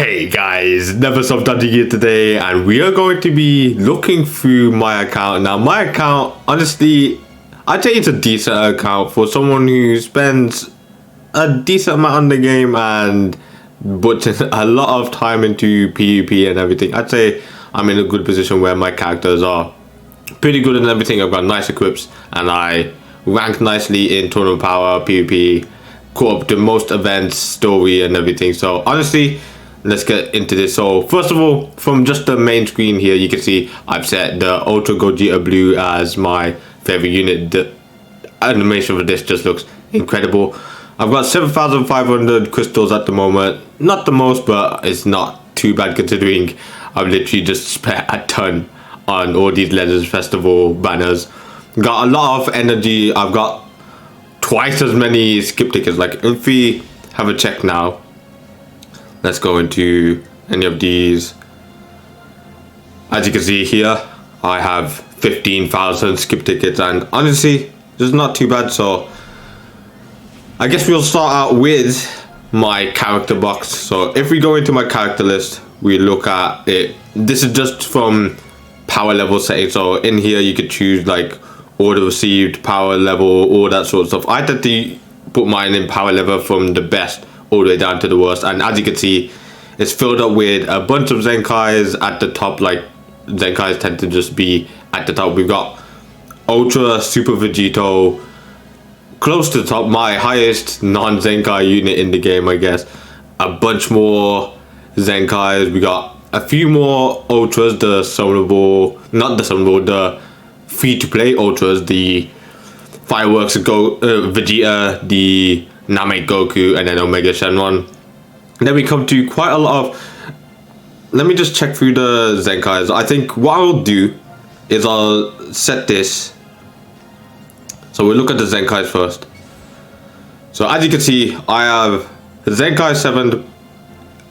Hey guys, never stop dodging here today, and we are going to be looking through my account. Now my account, honestly, I'd say it's a decent account for someone who spends a decent amount on the game and puts in a lot of time into PvP and everything. I'd say I'm in a good position where my characters are pretty good and everything. I've got nice equips and I rank nicely in tournament power, PvP, caught up to most events, story and everything. So honestly, let's get into this. So first of all, from just the main screen here, you can see I've set the Ultra Gogeta Blue as my favorite unit. The animation for this just looks incredible. I've got 7,500 crystals at the moment. Not the most, but it's not too bad considering I've literally just spent a ton on all these Legends Festival banners. Got a lot of energy. I've got twice as many skip tickets. Like if we have a check now, let's go into any of these. As you can see here, I have 15,000 skip tickets, and honestly, this is not too bad. So I guess we'll start out with my character box. So if we go into my character list, we look at it. This is just from power level settings. So in here, you could choose like order received, power level, all that sort of stuff. I tend to put mine in power level from the best all the way down to the worst, and as you can see, it's filled up with a bunch of Zenkais at the top. Like Zenkais tend to just be at the top. We've got Ultra Super Vegito close to the top, my highest non-Zenkai unit in the game, I guess. A bunch more Zenkais. We got a few more Ultras, the summonable, not the summonable, the free-to-play Ultras, the Fireworks Vegeta, the Namek Goku, and then Omega Shenron. Then we come to quite a lot of... Let me just check through the Zenkais. I think what I'll do is I'll set this. So we'll look at the Zenkais first. So as you can see, I have Zenkai 7.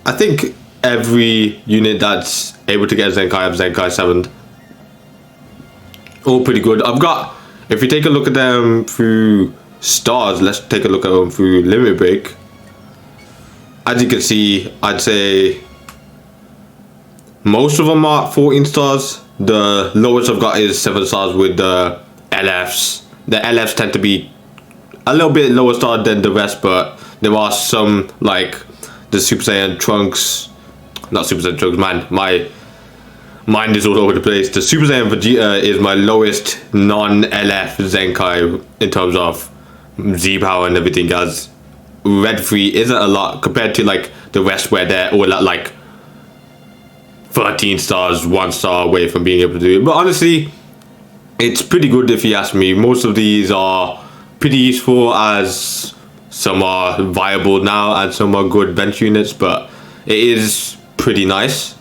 I think every unit that's able to get Zenkai, I have Zenkai 7. All pretty good. I've got... If you take a look at them through stars, let's take a look at them through limit break. As you can see, I'd say most of them are 14 stars. The lowest I've got is 7 stars with the LFs. The LFs tend to be a little bit lower star than the rest, but there are some like the Super Saiyan Trunks, not Super Saiyan Trunks, man, my mind is all over the place. The Super Saiyan Vegeta is my lowest non-LF Zenkai in terms of Z power and everything, as Red 3 isn't a lot compared to like the rest where they're all at like 13 stars, 1 star away from being able to do it. But honestly, it's pretty good if you ask me. Most of these are pretty useful, as some are viable now and some are good bench units, but it is pretty nice,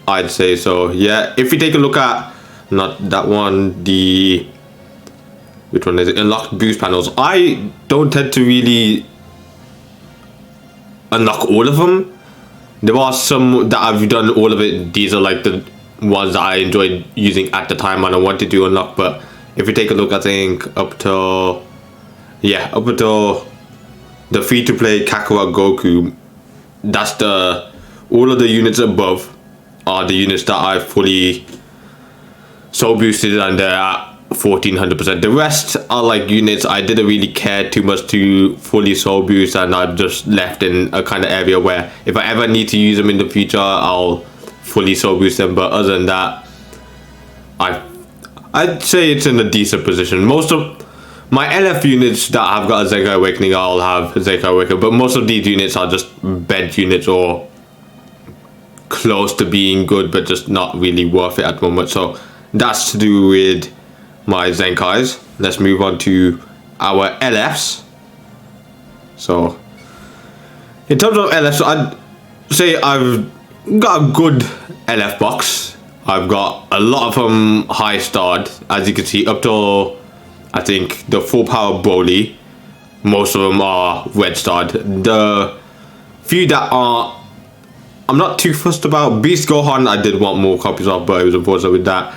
I'd say. So yeah, if we take a look at, not that one, the... Which one is it? Unlocked boost panels. I don't tend to really unlock all of them. There are some that I've done all of it. These are like the ones that I enjoyed using at the time and I wanted to unlock. But if we take a look, I think up till... Yeah, up until the free-to-play Kakarot Goku, that's the... All of the units above are the units that I fully soul boosted and they're at 1400%. The rest are like units I didn't really care too much to fully soul boost, and I've just left in a kind of area where if I ever need to use them in the future, I'll fully soul boost them. But other than that, I'd say it's in a decent position. Most of my LF units that have got a Zenkai Awakening, I'll have Zenkai Awakening, but most of these units are just bench units or close to being good, but just not really worth it at the moment. So that's to do with my Zenkais. Let's move on to our LFs. So in terms of LFs, I'd say I've got a good LF box. I've got a lot of them high starred, as you can see, up to I think the full power Broly. Most of them are red starred. The few that are, I'm not too fussed about. Beast Gohan I did want more copies of, but it was unfortunate with that.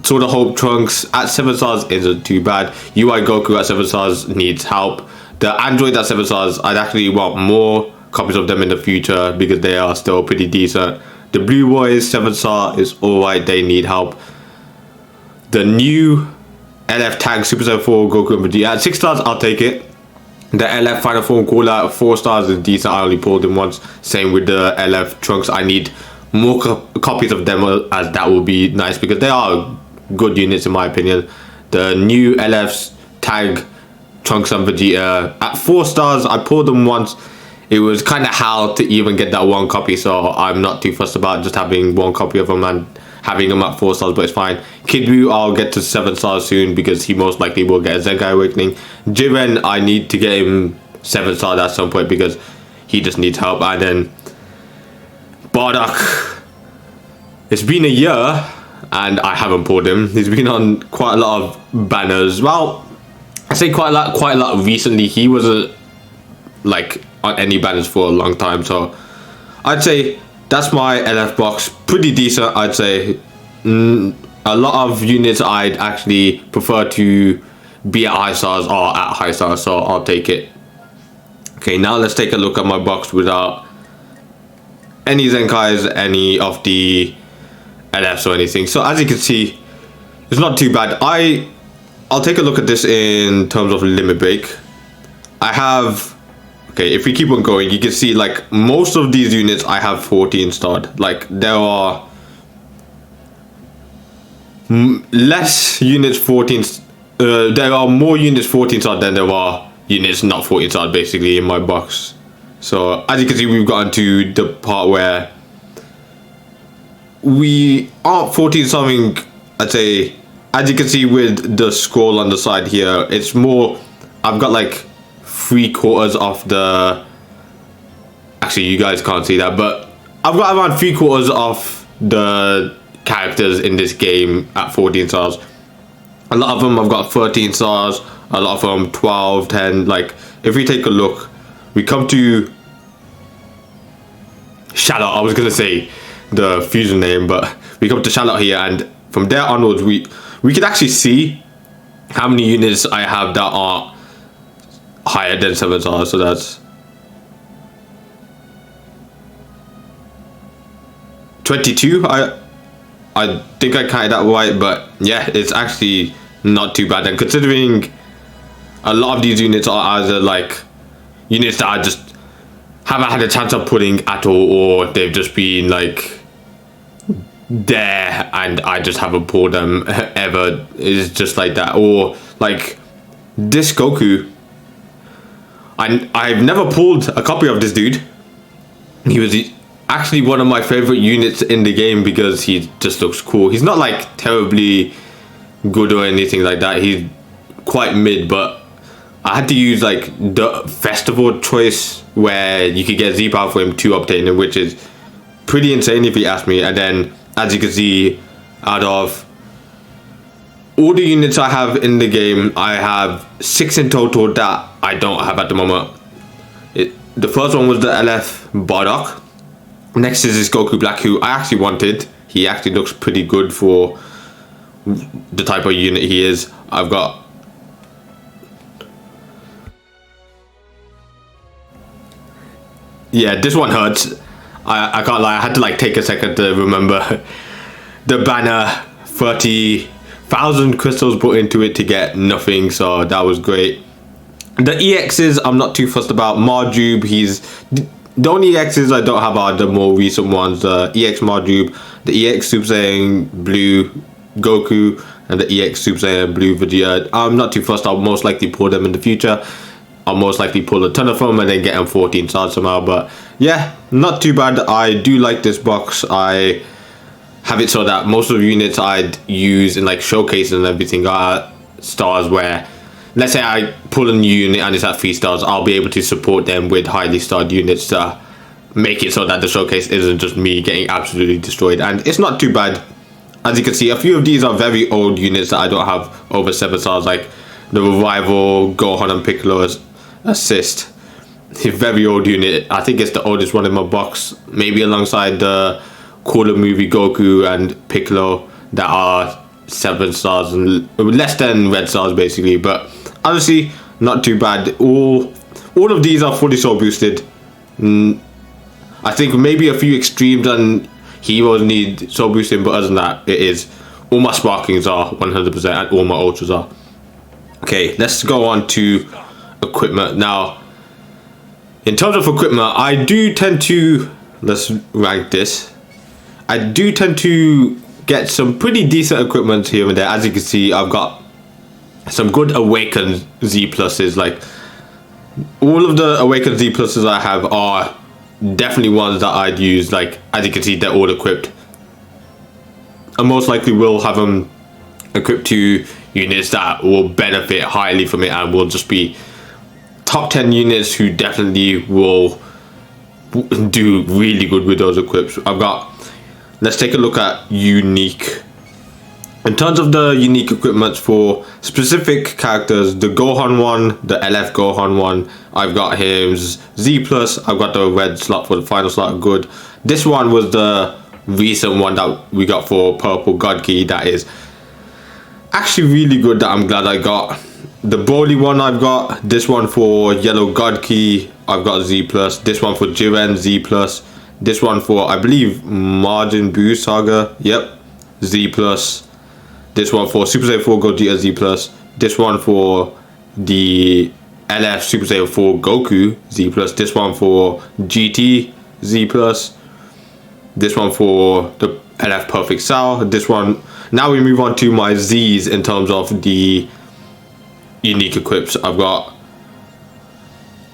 Sword of Hope Trunks at 7 stars isn't too bad. UI Goku at 7 stars needs help. The Android at 7 stars, I'd actually want more copies of them in the future because they are still pretty decent. The Blue Boys 7-star is alright, they need help. The new LF Tag Super Saiyan 4 Goku and Vegeta at 6 stars, I'll take it. The LF Final Form Call Out 4 stars is decent, I only pulled them once. Same with the LF Trunks, I need more copies of them, as that will be nice because they are good units in my opinion. The new LF's Tag Trunks and Vegeta at 4 stars, I pulled them once. It was kind of hard to even get that one copy, so I'm not too fussed about just having one copy of them and having them at 4 stars, but it's fine. Kid Buu, I'll get to 7 stars soon because he most likely will get a Zenkai Awakening. Jiren, I need to get him 7 stars at some point because he just needs help. And then Bardock, it's been a year and I haven't pulled him. He's been on quite a lot of banners. Well, I say quite a lot recently. He was like on any banners for a long time, so I'd say that's my LF box. Pretty decent, I'd say. A lot of units I'd actually prefer to be at high stars or at high stars, so I'll take it. Okay, now let's take a look at my box without any Zenkais, any of the LFs or anything. So as you can see, it's not too bad. I'll take a look at this in terms of limit break. I have, okay, if we keep on going, you can see like most of these units I have 14 starred. Like there are less units 14, there are more units 14 starred than there are units not 14 starred basically in my box. So as you can see, we've gotten to the part where we aren't 14 something. I'd say, as you can see with the scroll on the side here, it's more, I've got like 3/4 of the, actually you guys can't see that, but I've got around 3/4 of the characters in this game at 14 stars. A lot of them I've got 13 stars, a lot of them 12, 10. Like if we take a look, we come to Charlotte. I was gonna say the fusion name, but we come to Charlotte here, and from there onwards we can actually see how many units I have that are higher than 7 stars. So that's 22. I think I counted that right, but yeah, it's actually not too bad. And considering a lot of these units are either like units that I just haven't had a chance of putting at all, or they've just been like there and I just haven't pulled them ever. It's just like that. Or like this Goku, I've never pulled a copy of this dude. He was actually one of my favorite units in the game because he just looks cool. He's not like terribly good or anything like that. He's quite mid, but I had to use like the festival choice where you could get Z power for him to obtain him, which is pretty insane if you ask me. And then as you can see, out of all the units I have in the game, I have 6 in total that I don't have at the moment. The first one was the LF Bardock. Next is this Goku Black, who I actually wanted. He actually looks pretty good for the type of unit he is. I've got yeah, this one hurts. I can't lie, I had to like take a second to remember the banner. 30,000 crystals put into it to get nothing, so that was great. The EXs I'm not too fussed about. Marjube, he's the only EXs I don't have are the more recent ones. The EX Marjube, the EX Super Saiyan Blue Goku, and the EX Super Saiyan Blue Vegeta. I'm not too fussed. I'll most likely pull them in the future. I'll most likely pull a ton of them and then get them 14 stars somehow. But yeah, not too bad. I do like this box. I have it so that most of the units I'd use in like showcases and everything are stars where, let's say I pull a new unit and it's at 3 stars, I'll be able to support them with highly starred units to make it so that the showcase isn't just me getting absolutely destroyed. And it's not too bad. As you can see, a few of these are very old units that I don't have over 7 stars, like the Revival, Gohan and Piccolo's Assist. A very old unit. I think it's the oldest one in my box, maybe alongside the Cooler Movie Goku and Piccolo that are 7 stars and less than red stars basically. But honestly, not too bad. All of these are fully soul boosted. I think maybe a few extremes and heroes need soul boosting, but other than that, it is all my sparkings are 100% and all my ultras are. Okay, let's go on to equipment now. In terms of equipment, I do tend to, let's rank this. I do tend to get some pretty decent equipment here and there. As you can see, I've got some good awakened Z pluses. Like all of the awakened Z pluses I have are definitely ones that I'd use. Like as you can see, they're all equipped. I most likely will have them equipped to units that will benefit highly from it and will just be top 10 units who definitely will do really good with those equips. Let's take a look at unique. In terms of the unique equipment for specific characters, the Gohan one, the LF Gohan one, I've got him Z plus. I've got the red slot for the final slot, good. This one was the recent one that we got for purple God Key. That is actually really good, that I'm glad I got. The Broly one I've got, this one for yellow God Key, I've got Z plus. This one for Jiren, Z plus. This one for, I believe, Majin Buu Saga, yep, Z plus. This one for Super Saiyan 4 Gogeta, Z plus. This one for the LF Super Saiyan 4 Goku, Z plus. This one for GT, Z plus. This one for the LF Perfect Cell. This one. Now we move on to my Z's in terms of the unique equips. I've got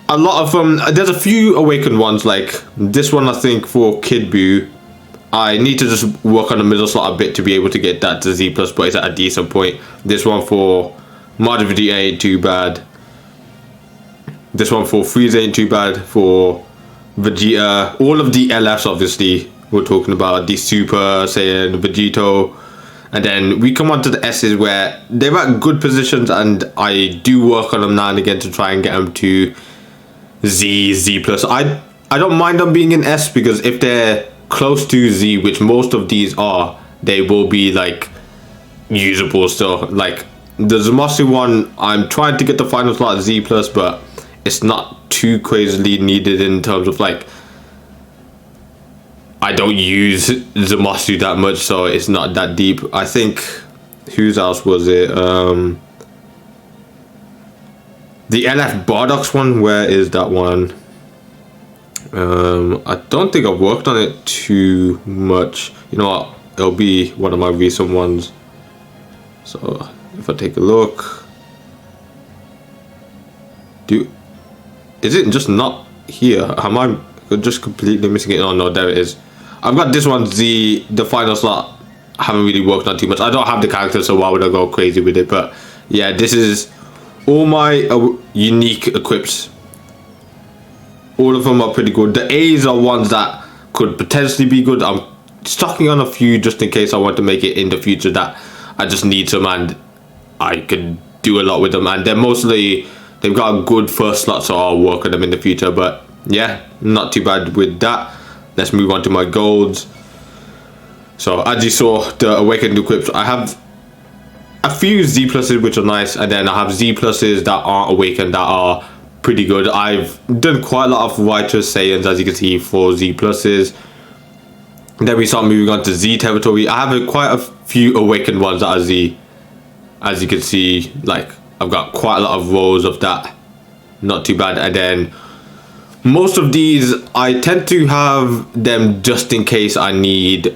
a lot of them. There's a few awakened ones, like this one I think for Kid Buu. I need to just work on the middle slot a bit to be able to get that to Z plus, but it's at a decent point. This one for Majin Vegeta ain't too bad. This one for Frieza ain't too bad. For Vegeta, all of the LFs obviously we're talking about, the Super Saiyan, Vegito. And then we come on to the S's where they're at good positions and I do work on them now and again to try and get them to Z plus. I don't mind them being in S because if they're close to Z, which most of these are, they will be like usable still. Like the Zamasu one, I'm trying to get the final slot Z plus, but it's not too crazily needed in terms of like I don't use Zamasu that much, so it's not that deep. I think whose else was it? The LF Bardock's one, where is that one? I don't think I've worked on it too much. You know what? It'll be one of my recent ones. So if I take a look, is it just not here? Am I just completely missing it? Oh no, there it is. I've got this one, the final slot. I haven't really worked on too much. I don't have the character, so why would I go crazy with it? But yeah, this is all my unique equips. All of them are pretty good. The A's are ones that could potentially be good. I'm stocking on a few just in case I want to make it in the future that I just need some and I could do a lot with them. And they're mostly, they've got a good first slot, so I'll work on them in the future. But yeah, not too bad with that. Let's move on to my golds. So as you saw, the awakened equips, I have a few Z pluses which are nice, and then I have Z pluses that aren't awakened that are pretty good. I've done quite a lot of righteous Saiyans, as you can see, for Z pluses. Then we start moving on to Z territory. I have quite a few awakened ones that are Z. As you can see, like I've got quite a lot of rows of that. Not too bad. And then most of these, I tend to have them just in case I need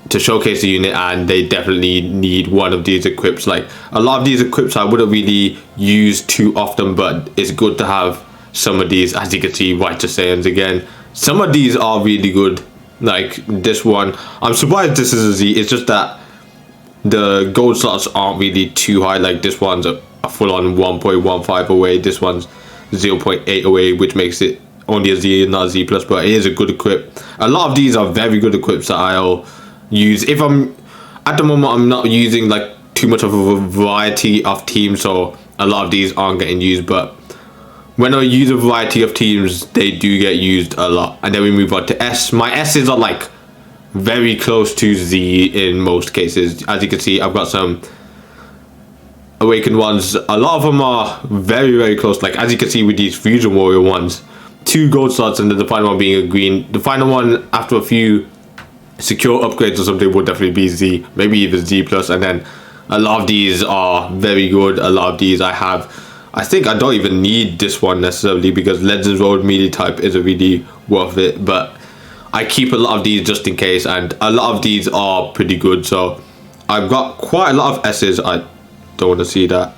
to showcase the unit and they definitely need one of these equips. Like a lot of these equips I wouldn't really use too often, but it's good to have some of these. As you can see, righteous Saiyans again. Some of these are really good. Like this one, I'm surprised this is a Z. It's just that the gold slots aren't really too high. Like this one's a full-on 1.15 away. This one's 0.8 away, which makes it only a Z and not a Z plus, but it is a good equip. A lot of these are very good equips that I'll use. If I'm at the moment, I'm not using like too much of a variety of teams, so a lot of these aren't getting used, but when I use a variety of teams, they do get used a lot. And then we move on to S. My S's are like very close to Z in most cases. As you can see, I've got some awakened ones. A lot of them are very, very close. Like as you can see with these Fusion Warrior ones, 2 gold slots, and then the final one being a green. The final one, after a few secure upgrades or something, will definitely be Z, maybe even Z plus. And then a lot of these are very good. A lot of these I think I don't even need this one necessarily, because Legends Road melee type isn't really worth it, but I keep a lot of these just in case, and a lot of these are pretty good. So I've got quite a lot of S's. I don't want to see that.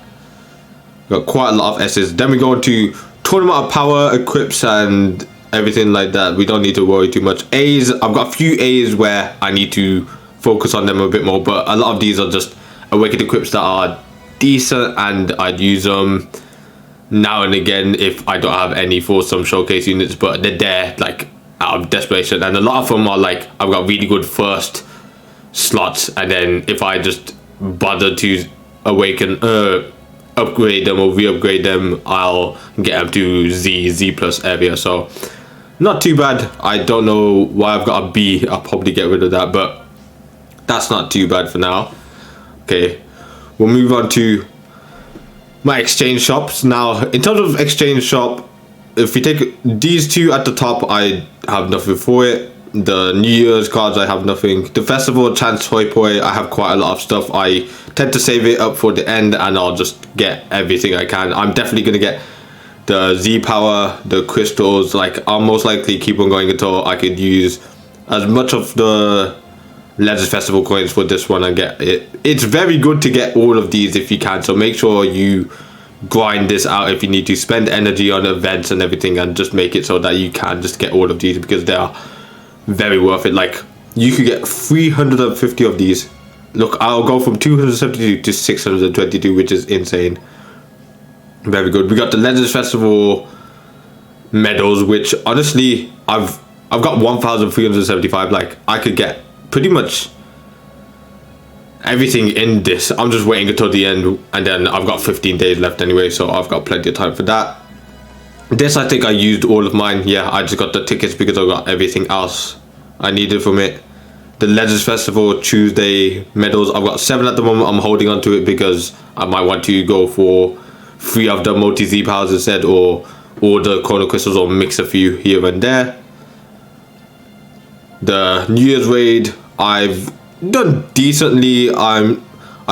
Got quite a lot of S's. Then we go into Tournament of Power, equips, and everything like that. We don't need to worry too much. A's, I've got a few A's where I need to focus on them a bit more, but a lot of these are just awakened equips that are decent, and I'd use them now and again if I don't have any for some showcase units, but they're there like out of desperation. And a lot of them are like, I've got really good first slots, and then if I just bother to awaken upgrade them or re-upgrade them, I'll get them to Z plus area. So not too bad. I don't know why I've got a B. I'll probably get rid of that, but that's not too bad for now. Okay, we'll move on to my exchange shops. Now, in terms of exchange shop, if we take these two at the top, I have nothing for it. The New Year's cards, I have nothing. The Festival, Chance Hoi Poi, I have quite a lot of stuff. I tend to save it up for the end, and I'll just get everything I can. I'm definitely going to get the Z Power, the crystals. Like, I'll most likely keep on going until I could use as much of the Legends Festival coins for this one and get it. It's very good to get all of these if you can, so make sure you grind this out if you need to. Spend energy on events and everything, and just make it so that you can just get all of these, because they are very worth it. Like, you could get 350 of these. Look, I'll go from 272 to 622, which is insane. Very good. We got the Legends Festival medals, which honestly I've got 1,375. Like, I could get pretty much everything in this. I'm just waiting until the end, and then I've got 15 days left anyway, so I've got plenty of time for that. This, I think I used all of mine. Yeah, I just got the tickets because I got everything else I needed from it. The Legends Festival Tuesday medals, I've got 7 at the moment. I'm holding on to it because I might want to go for 3 of the multi Z powers instead, or the Chrono Crystals, or mix a few here and there. The New Year's raid, I've done decently. I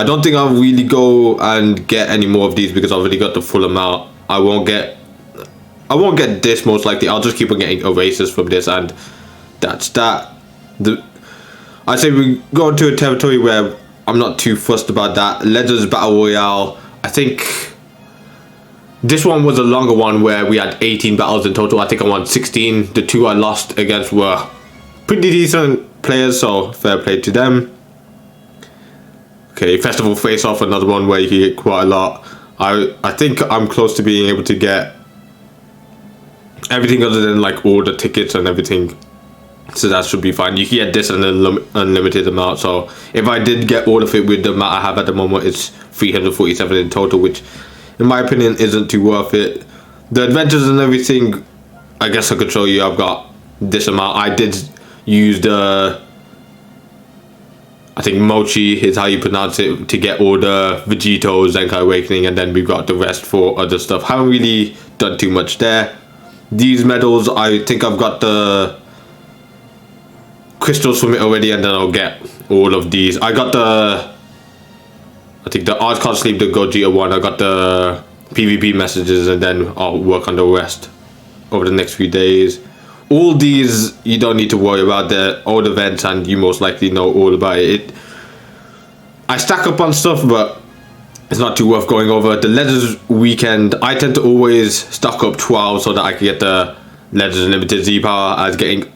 don't think I'll really go and get any more of these because I've already got the full amount. I won't get this most likely. I'll just keep on getting erasers from this, and that's that. I say we go into a territory where I'm not too fussed about that. Legends Battle Royale, I think this one was a longer one where we had 18 battles in total. I think I won 16. The 2 I lost against were pretty decent players, so fair play to them. Okay, Festival Face Off, another one where you can get quite a lot. I think I'm close to being able to get everything other than like all the tickets and everything, so that should be fine. You can get this an unlimited amount, so if I did get all of it with the amount I have at the moment, it's 347 in total, which in my opinion isn't too worth it. The adventures and everything, I guess I could show you. I've got this amount. I did use the, I think Mochi is how you pronounce it, to get all the Vegito Zenkai Awakening, and then we've got the rest for other stuff. Haven't really done too much there. These medals, I think I've got the crystals from it already, and then I'll get all of these. I got the, I think the Art Can't Sleep, the Gogeta one. I got the PvP messages, and then I'll work on the rest over the next few days. All these you don't need to worry about. The old events, and you most likely know all about it. I stack up on stuff, but it's not too worth going over. The Legends weekend, I tend to always stock up 12 so that I can get the Legends Limited Z Power, as getting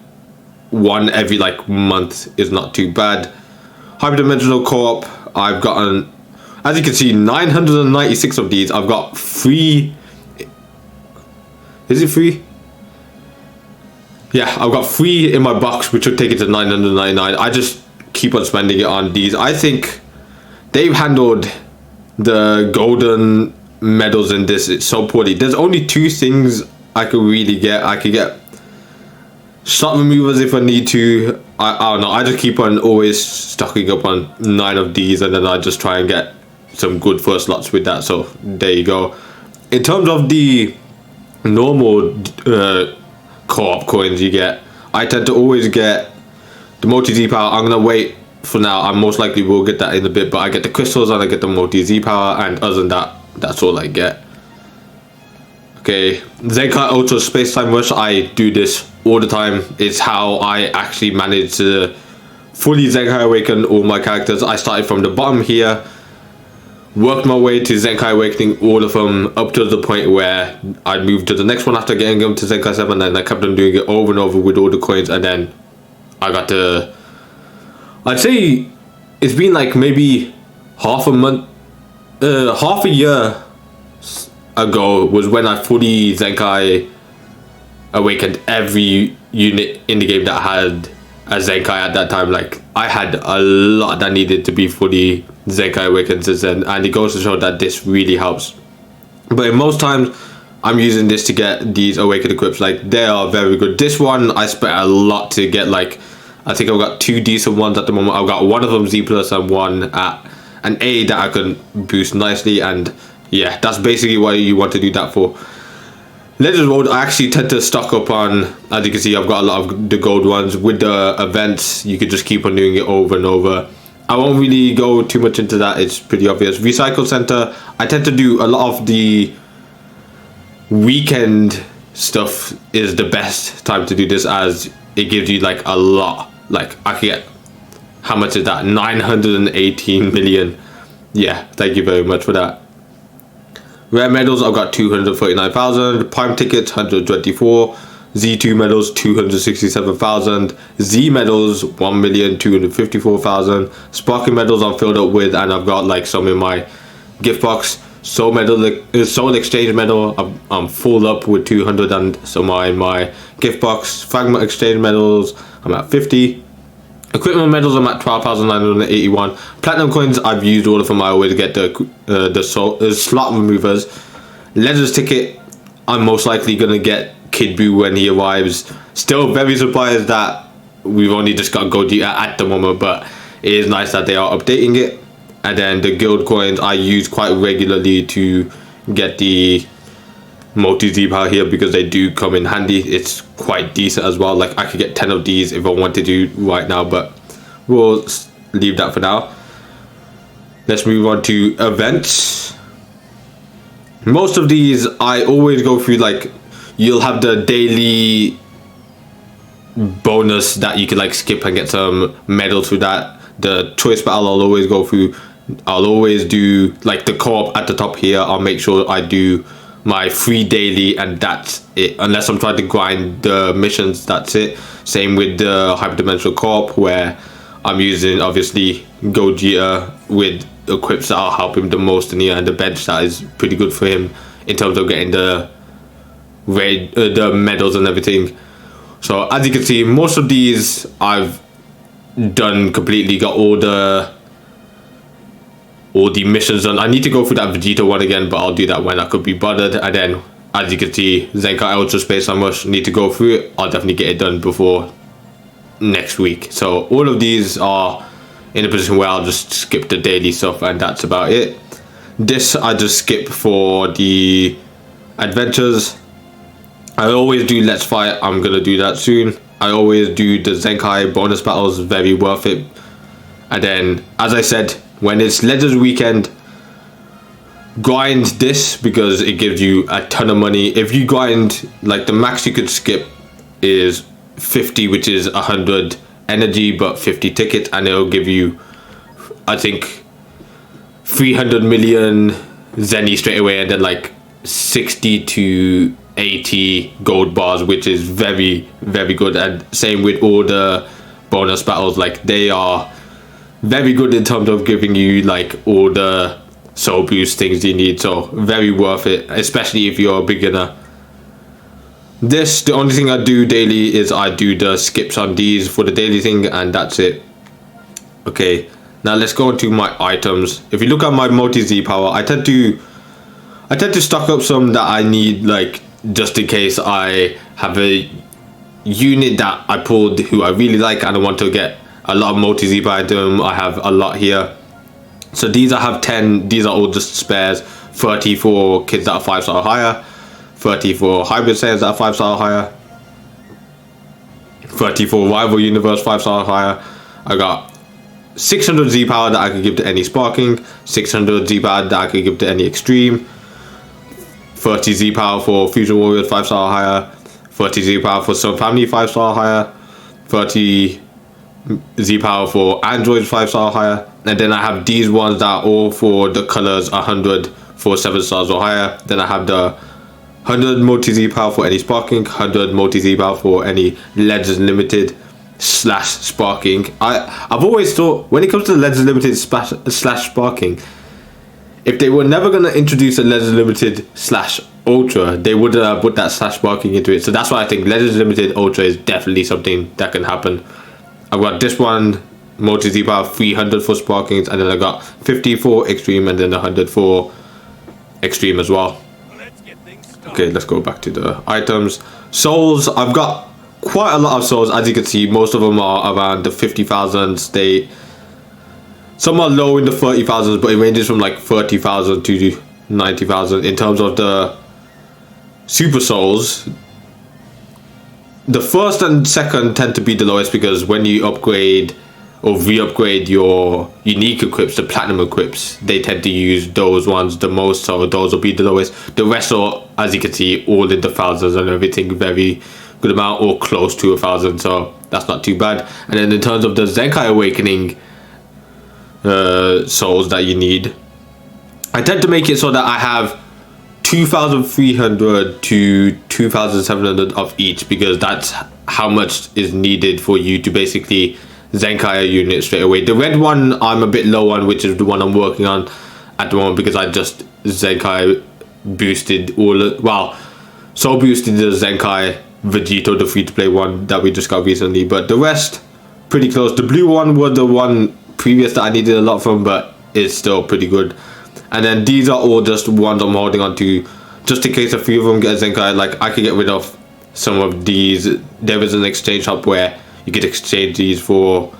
1 every like month is not too bad. Hyperdimensional Co-op, I've gotten, as you can see, 996 of these. I've got 3. Is it 3? Yeah, I've got 3 in my box, which would take it to 999. I just keep on spending it on these. I think they've handled the golden medals in this so poorly. There's only 2 things I could really get. I could get shot removers if I need to. I don't know. I just keep on always stocking up on 9 of these, and then I just try and get some good first slots with that. So there you go. In terms of the normal co-op coins you get. I tend to always get the multi Z power. I'm gonna wait for now. I most likely will get that in a bit, but I get the crystals and I get the multi Z power, and other than that, that's all I get. Okay, Zenkai Ultra Space Time Rush. I do this all the time. It's how I actually manage to fully Zenkai Awaken all my characters. I started from the bottom here, worked my way to Zenkai Awakening all of them up to the point where I moved to the next one after getting them to Zenkai 7, and I kept on doing it over and over with all the coins, and then I got to, I'd say it's been like maybe half a year ago was when I fully Zenkai Awakened every unit in the game that had a Zenkai at that time. Like, I had a lot that needed to be fully Zenkai Awakened since then, and it goes to show that this really helps. But in most times, I'm using this to get these Awakened equips. Like, they are very good. This one, I spent a lot to get. Like, I think I've got 2 decent ones at the moment. I've got one of them Z plus and one at an A that I can boost nicely, and yeah, that's basically what you want to do that for. Legends Road, I actually tend to stock up on, as you can see, I've got a lot of the gold ones. With the events, you could just keep on doing it over and over. I won't really go too much into that, it's pretty obvious. Recycle Center, I tend to do a lot of the weekend stuff is the best time to do this, as it gives you like a lot. Like, I can get, how much is that? 918 million. Yeah, thank you very much for that. Rare medals, I've got 239,000. Prime tickets, 124. Z2 medals, 267,000. Z medals, 1,254,000. Sparking medals I'm filled up with, and I've got like some in my gift box. Soul exchange medal, I'm full up with 200 and some in my gift box. Fragment exchange medals, I'm at 50. Equipment medals, I'm at 12,981. Platinum coins, I've used all of them. I always get the slot removers. Legends ticket, I'm most likely gonna get Kid Buu when he arrives. Still very surprised that we've only just got Gogeta at the moment, but it is nice that they are updating it. And then the guild coins I use quite regularly to get the multi Z power here, because they do come in handy. It's quite decent as well. Like, I could get 10 of these if I wanted to right now, but we'll leave that for now. Let's move on to events. Most of these I always go through, like, you'll have the daily bonus that you can like skip and get some medals through that. The choice battle I'll always go through. I'll always do like the co-op at the top here. I'll make sure I do my free daily, and that's it. Unless I'm trying to grind the missions, that's it. Same with the hyperdimensional co-op, where I'm using obviously Gogeta with equips that will help him the most in here, and the bench that is pretty good for him in terms of getting the medals and everything. So as you can see, most of these I've done completely, got all the missions done. I need to go through that Vegeta one again, but I'll do that when I could be bothered. And then as you can see, Zenkai Ultra Space Time Rush, need to go through it. I'll definitely get it done before next week. So all of these are in a position where I'll just skip the daily stuff, and that's about it. This I just skip for the adventures. I always do Let's Fight. I'm gonna do that soon. I always do the Zenkai bonus battles, very worth it. And then, as I said, when it's Legends Weekend, grind this because it gives you a ton of money. If you grind, like, the max you could skip is 50, which is 100 energy but 50 tickets, and it'll give you, I think, 300 million Zenny straight away, and then like 60 to 80 gold bars, which is very, very good. And same with all the bonus battles, like, they are very good in terms of giving you like all the soul boost things you need. So very worth it, especially if you're a beginner. This, the only thing I do daily is I do the skips on these for the daily thing, and that's it. Okay, now let's go into my items. If you look at my multi Z power, I tend to stock up some that I need, like, just in case I have a unit that I pulled who I really like and I want to get a lot of multi Z power item. I have a lot here. So these I have 10. These are all just spares. 30 for kids that are 5-star or higher. 30 for hybrid sales that are 5-star or higher. 30 for rival universe 5-star higher. I got 600 Z power that I could give to any sparking, 600 Z power that I could give to any extreme, 30 Z power for fusion warriors 5-star higher, 30 Z power for some family 5-star higher, 30 Z power for androids 5-star higher, and then I have these ones that are all for the colors 100 for 7 stars or higher. Then I have the 100 multi Z power for any sparking, 100 multi Z power for any Legends Limited / sparking. I've always thought when it comes to Legends Limited / sparking, if they were never gonna introduce a Legends Limited / Ultra, they would put that / sparking into it. So that's why I think Legends Limited Ultra is definitely something that can happen. I've got this one multi Z power 300 for sparkings, and then I got 50 for extreme, and then 100 for extreme as well. Okay, let's go back to the items. Souls, I've got quite a lot of souls. As you can see, most of them are around the 50,000s. Some are low in the 30,000s, but it ranges from like 30,000 to 90,000. In terms of the super souls, the first and second tend to be the lowest, because when you upgrade or re-upgrade your unique equips, the platinum equips, they tend to use those ones the most, so those will be the lowest. The rest are, as you can see, all in the thousands and everything, very good amount or close to 1,000, so that's not too bad. And then in terms of the Zenkai Awakening souls that you need, I tend to make it so that I have 2,300 to 2,700 of each, because that's how much is needed for you to basically Zenkai a unit straight away. The red one I'm a bit low on, which is the one I'm working on at the moment, because I just Zenkai boosted so boosted the Zenkai Vegito, the free-to-play one that we just got recently, but the rest pretty close. The blue one was the one previous that I needed a lot from, but it's still pretty good. And then these are all just ones I'm holding on to just in case a few of them get Zenkai. Like, I could get rid of some of these. There is an exchange shop where you could exchange these for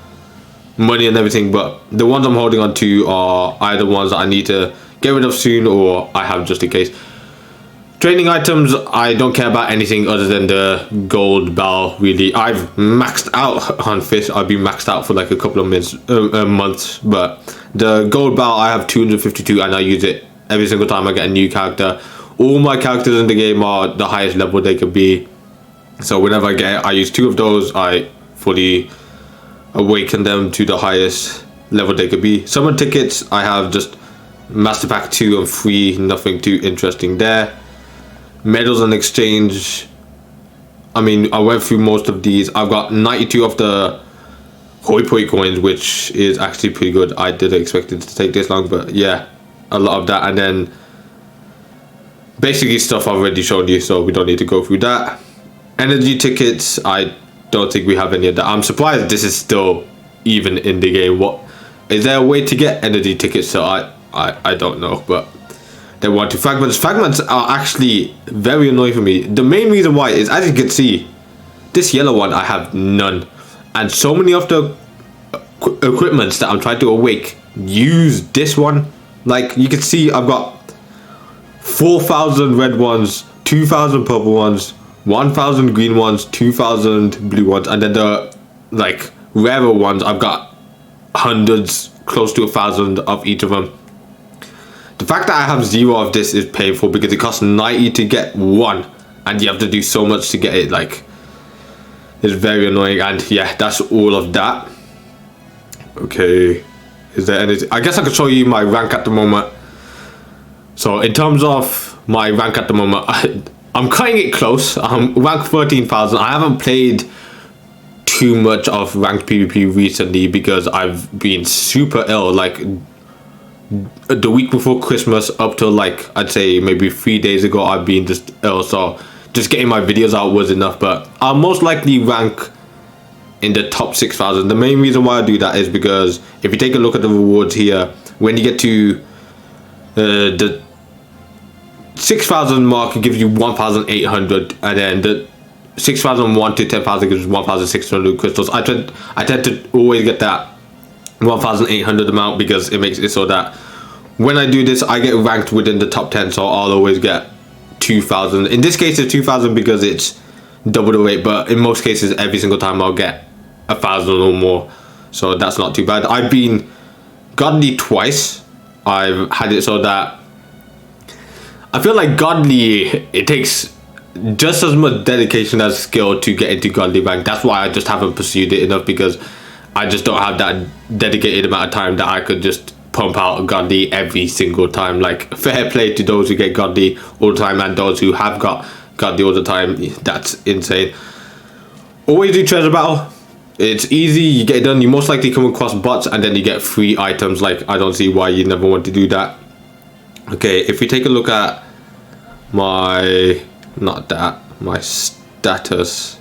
money and everything, but the ones I'm holding on to are either ones that I need to get rid of soon, or I have just in case. Training items, I don't care about anything other than the gold bow, really. I've maxed out on fish. I've been maxed out for like a couple of months, but the gold bow, I have 252, and I use it every single time I get a new character. All my characters in the game are the highest level they could be, so whenever I get it, I use 2 of those. I fully awaken them to the highest level they could be. Summon tickets, I have just Master Pack 2 and 3, nothing too interesting there. Medals and exchange, I mean, I went through most of these. I've got 92 of the Hoi Poi coins, which is actually pretty good. I didn't expect it to take this long, but yeah, a lot of that. And then basically stuff I've already shown you, so we don't need to go through that. Energy tickets, I don't think we have any of that. I'm surprised this is still even in the game. What is there a way to get energy tickets? So I don't know, but they want to fragments are actually very annoying for me. The main reason why is, as you can see, this yellow one I have none, and so many of the equipments that I'm trying to awake use this one. Like, you can see I've got 4,000 red ones, 2,000 purple ones, 1,000 green ones, 2,000 blue ones, and then the like rarer ones I've got hundreds, close to 1,000 of each of them. The fact that I have 0 of this is painful, because it costs 90 to get 1, and you have to do so much to get it. Like, it's very annoying. And yeah, that's all of that. Okay, is there anything? I guess I could show you my rank at the moment. So in terms of my rank at the moment, I'm cutting it close. I'm rank 13,000. I haven't played too much of ranked PvP recently because I've been super ill. Like, the week before Christmas up till like I'd say maybe 3 days ago, I've been just ill, so just getting my videos out was enough. But I'll most likely rank in the top 6,000. The main reason why I do that is because if you take a look at the rewards here, when you get to the 6,000 mark, it gives you 1,800, and then the 6,001 to 10,000 gives 1,600 crystals. I tend to always get that 1,800 amount, because it makes it so that when I do this, I get ranked within the top 10, so I'll always get 2,000. In this case, it's 2,000 because it's double the rate, but in most cases every single time I'll get 1,000 or more, so that's not too bad. I've been godly twice. I've had it so that I feel like godly, it takes just as much dedication as skill to get into godly rank. That's why I just haven't pursued it enough, because I just don't have that dedicated amount of time that I could just pump out godly every single time. Like, fair play to those who get godly all the time and those who have got godly all the time. That's insane. Always do treasure battle. It's easy, you get it done. You most likely come across bots and then you get free items. Like, I don't see why you never want to do that. Okay, if we take a look at my status,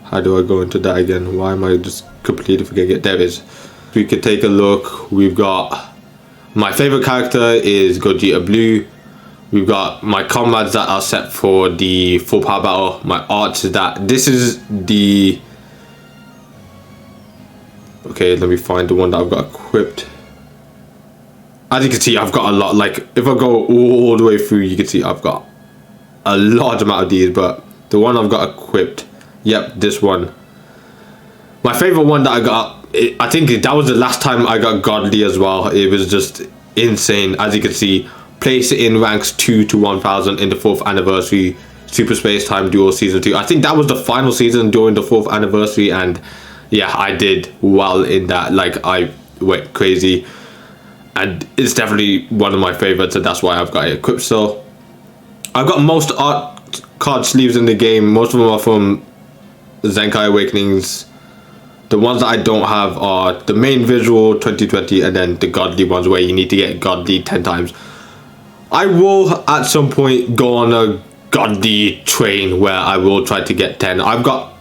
how do I go into that again? Why am I just completely forgetting it? There it is. We could take a look. We've got my favorite character is Gogeta Blue. We've got my comrades that are set for the full power battle. My arts is that this is the, okay, let me find the one that I've got equipped. As you can see, I've got a lot. Like, if I go all the way through, you can see I've got a large amount of these, but the one I've got equipped, yep, this one. My favorite one that I got, I think that was the last time I got godly as well. It was just insane. As you can see, place it in ranks 2 to 1,000 in the 4th anniversary Super Space Time Duel Season 2. I think that was the final season during the 4th anniversary, and yeah, I did well in that. Like, I went crazy, and it's definitely one of my favorites, and that's why I've got it equipped. So I've got most art card sleeves in the game. Most of them are from Zenkai Awakenings. The ones that I don't have are the main visual 2020 and then the godly ones where you need to get godly 10 times. I will at some point go on a godly train where I will try to get 10. I've got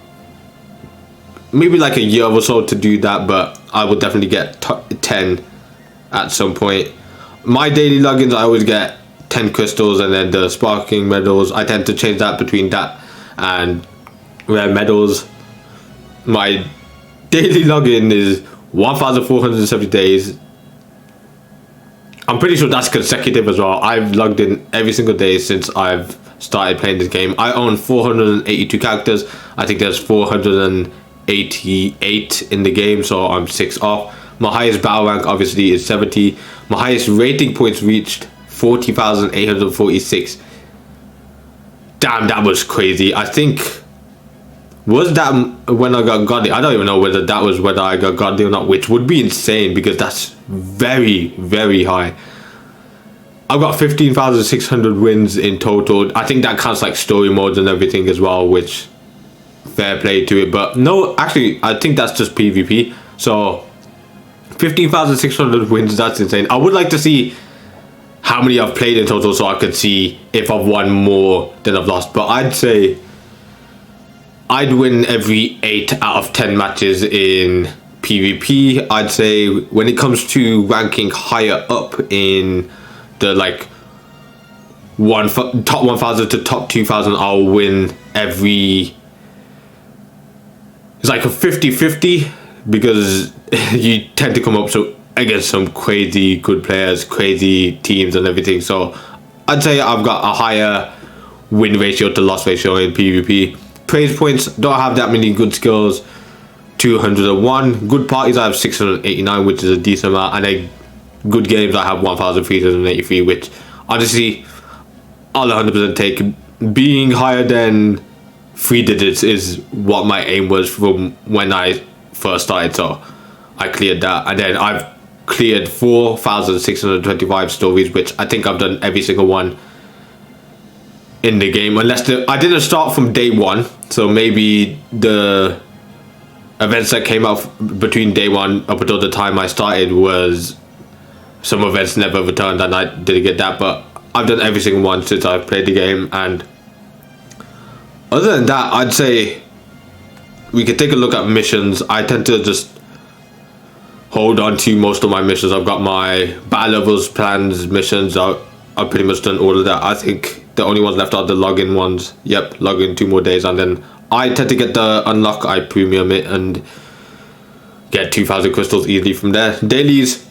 maybe like a year or so to do that, but I will definitely get 10 at some point. My daily logins, I always get 10 crystals, and then the sparking medals, I tend to change that between that and rare medals. My daily login is 1,470 days. I'm pretty sure that's consecutive as well. I've logged in every single day since I've started playing this game. I own 482 characters. I think there's 488 in the game, so I'm 6 off. My highest battle rank obviously is 70. My highest rating points reached 40,846. Damn, that was crazy. I think, was that when I got godly? I don't even know whether that was whether I got godly or not, which would be insane because that's very, very high. I've got 15,600 wins in total. I think that counts like story modes and everything as well, which fair play to it. But no, actually, I think that's just PvP. So 15,600 wins, that's insane. I would like to see how many I've played in total so I could see if I've won more than I've lost. But I'd say I'd win every 8 out of 10 matches in PvP. I'd say when it comes to ranking higher up in the like top 1,000 to top 2,000, I'll win every, it's like a 50-50 because you tend to come up against some crazy good players, crazy teams and everything. So I'd say I've got a higher win ratio to loss ratio in PvP. Praise points, don't have that many good skills, 201. Good parties, I have 689, which is a decent amount. And then good games, I have 1,383, which honestly I'll 100% take. Being higher than 3 digits is what my aim was from when I first started, so I cleared that. And then I've cleared 4,625 stories, which I think I've done every single one in the game, unless I didn't start from day 1, so maybe the events that came out between day 1 up until the time I started was some events never returned and I didn't get that. But I've done every single one since I've played the game. And other than that, I'd say we could take a look at missions. I tend to just hold on to most of my missions. I've got my battle levels, plans, missions. I've pretty much done all of that. I think the only ones left are the login ones. Yep, login 2 more days, and then I tend to get the unlock. I premium it and get 2,000 crystals easily from there. Dailies,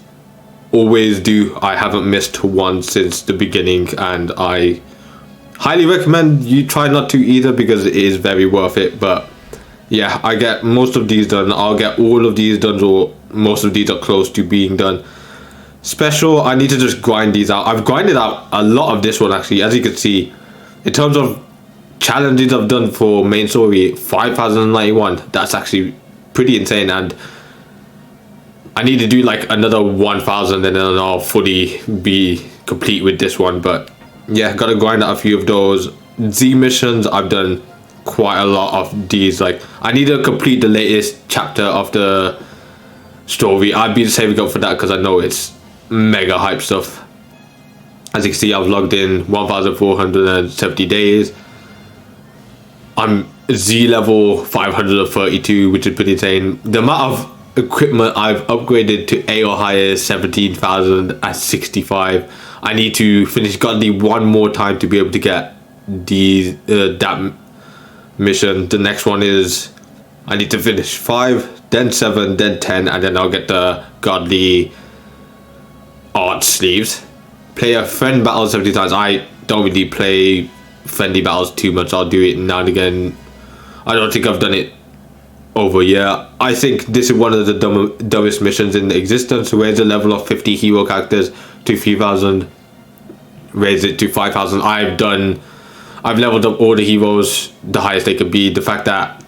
always do. I haven't missed one since the beginning, and I highly recommend you try not to either, because it is very worth it. But yeah, I get most of these done. I'll get all of these done, or most of these are close to being done. Special, I need to just grind these out. I've grinded out a lot of this one actually, as you can see. In terms of challenges I've done for main story, 5,091. That's actually pretty insane, and I need to do like another 1,000 and then I'll fully be complete with this one. But yeah, gotta grind out a few of those. Z missions, I've done quite a lot of these. Like, I need to complete the latest chapter of the story. I've been saving up for that because I know it's mega hype stuff. As you can see, I've logged in 1,470 days. I'm Z level 532, which is pretty insane. The amount of equipment I've upgraded to A or higher is 17,065. I need to finish godly one more time to be able to get that mission. The next one is I need to finish 5, then 7, then 10, and then I'll get the godly art sleeves. Play a friend battle 70 times. I don't really play friendly battles too much. I'll do it now and again. I don't think I've done it over a year. I think this is one of the dumbest missions in existence. Raise the level of 50 hero characters to 3,000. Raise it to 5,000. I've leveled up all the heroes the highest they could be. The fact that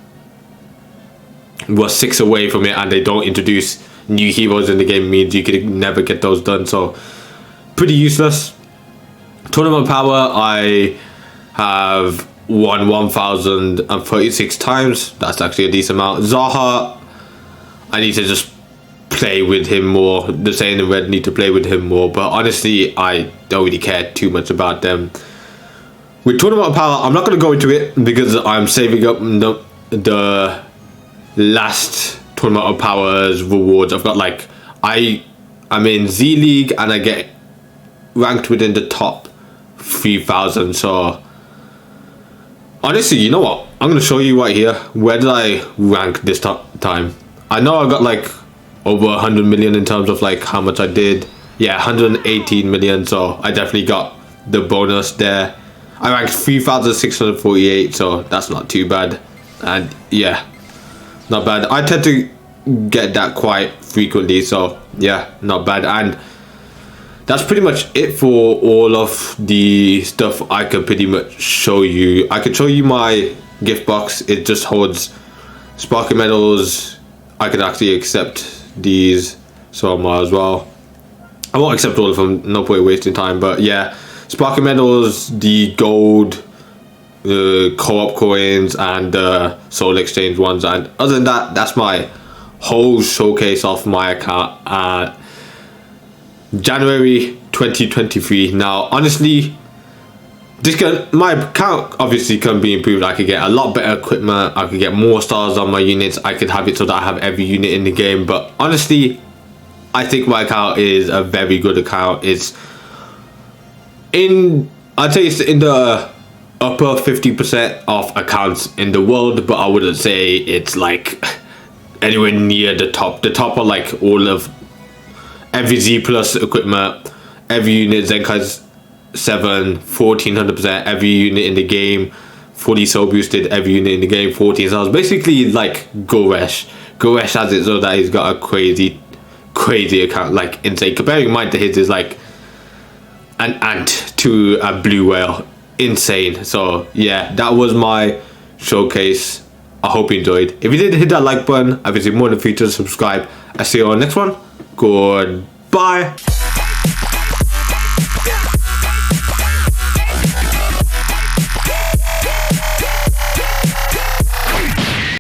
we're 6 away from it and they don't introduce new heroes in the game means you could never get those done. So pretty useless. Tournament power, I have won 1,036 times. That's actually a decent amount. Zaha, I need to just play with him more. The Saiyan in Red need to play with him more, but honestly I don't really care too much about them. With tournament power, I'm not going to go into it because I'm saving up the last tournament of powers rewards. I've got like, I'm in Z League and I get ranked within the top 3,000. So honestly, you know what, I'm gonna show you right here. Where did I rank this time? I know I got like over 100 million in terms of like how much I did. Yeah, 118 million. So I definitely got the bonus there. I ranked 3,648, so that's not too bad. And yeah, not bad. I tend to get that quite frequently, so yeah, not bad. And that's pretty much it for all of the stuff I could pretty much show you. I could show you my gift box. It just holds sparkle medals. I could actually accept these, so I might as well. I won't accept all of them, no point wasting time. But yeah, sparkle medals, the gold, the co-op coins, and the soul exchange ones. And other than that, that's my whole showcase of my account at January 2023. Now honestly, my account obviously can be improved. I could get a lot better equipment, I could get more stars on my units, I could have it so that I have every unit in the game. But honestly, I think my account is a very good account. I'd say it's in the upper 50% of accounts in the world, but I wouldn't say it's like anywhere near the top. The top are like all of every Z plus equipment, every unit Zenkai 7, 1400%, every unit in the game, fully soul boosted, every unit in the game, 14 stars. Basically like Goresh. Goresh has it so that he's got a crazy account, like insane. Comparing mine to his is like an ant to a blue whale. Insane. So yeah, that was my showcase. I hope you enjoyed. If you did, hit that like button. Obviously more than free to subscribe. I'll see you on the next one. Goodbye.